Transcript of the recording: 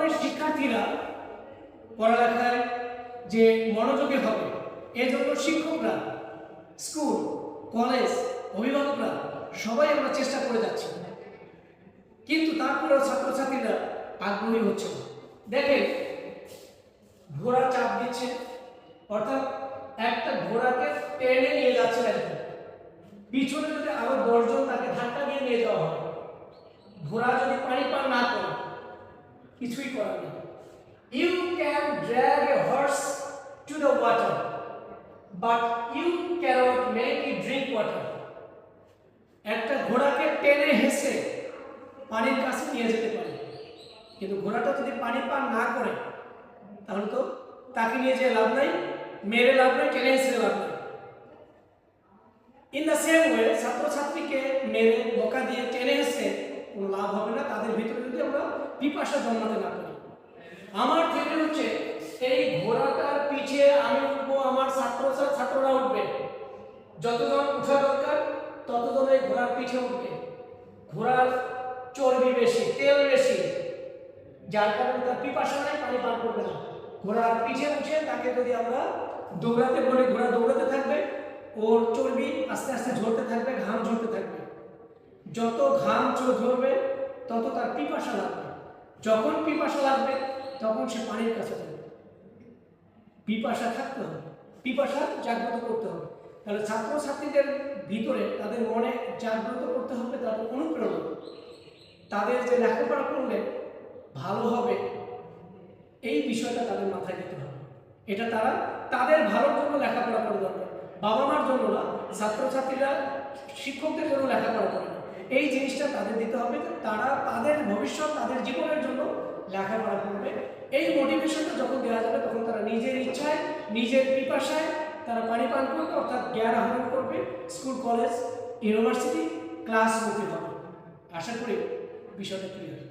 করে শিক্ষার্থীরা পড়ালেখায় যে মনোযোগী হবে এজন্য শিক্ষকরা, স্কুল, কলেজ, অভিভাবকরা সবাই আমরা চেষ্টা করে যাচ্ছি, কিন্তু তারপরেও ছাত্রছাত্রীরা আগ্রহী হচ্ছে না। দেখেন, ঘোড়া চাপ দিচ্ছে, অর্থাৎ একটা ঘোড়াকে টেনে নিয়ে যাচ্ছে একজন, পিছনে যদি আরো 10 জন তাকে ধাক্কা দিয়ে নিয়ে যাওয়া হয়, ঘোড়া যদি পানি পান না করে কিছুই করার নেই। You can drag a horse to the water but you can't make it drink water. একটা ঘোড়াকে টেনে হেসে পানির কাছে নিয়ে যেতে পারে, কিন্তু ঘোড়াটা যদি পানি পান না করে তাহলে তো তাকে নিয়ে যেয়ে লাভ নাই, মেরে লাভ নাই, টেনে হেসে লাভ নাই। ইন দ্য সেম ওয়ে, ছাত্রছাত্রীকে মেরে বোকা দিয়ে টেনে হেসে কোনো লাভ হবে না তাদের ভিতরে যদি আমরা পিপাসা জন্মাতে না পারি। আমার থেকে হচ্ছে এই ঘোড়াটার পিছে আমি উঠবো, আমার ছাত্ররা উঠবে, যতজন উঠা দরকার ততজন এই ঘোড়ার পিছে উঠবে। ঘোড়ার চর্বি বেশি, তেল বেশি, যার কারণে তার পিপাসা নাই, পানি পান করবে না। ঘোড়ার পিছে উঠে তাকে যদি আমরা দৌড়াতে বলি, ঘোড়া দৌড়াতে থাকবে, ওর চর্বি আস্তে আস্তে ঝরতে থাকবে, ঘাম ঝরতে থাকবে। যত ঘাম ঝরবে তত তার পিপাসা লাগবে, যখন পিপাসা লাগবে তখন সে পানির কাছে যাবে। পিপাসা থাকতে হবে, পিপাসা জাগ্রত করতে হবে। তাহলে ছাত্রছাত্রীদের ভিতরে তাদের মনে জাগ্রত করতে হবে, তাদের অনুপ্রেরণা, তাদের যে লেখাপড়া করলে ভালো হবে এই বিষয়টা তাদের মাথায় দিতে হবে। এটা তারা তাদের ভালোর জন্য লেখাপড়া করে দরকার, বাবা মার জন্য না। ছাত্রছাত্রীরা শিক্ষকদের জন্য লেখাপড়া করে না, এই জিনিসটা তাদের দিতে হবে। তারা তাদের ভবিষ্যৎ, তাদের জীবনের জন্য লেখাপড়া করবে। এই মোটিভেশনটা যখন দেওয়া যাবে তখন তারা নিজের ইচ্ছায়, নিজের পিপাসায় তারা পানি পান করবে, অর্থাৎ জ্ঞান আহরণ করবে, স্কুল, কলেজ, ইউনিভার্সিটি, ক্লাস করতে হবে। আশা করি বিষয়টা ক্লিয়ার।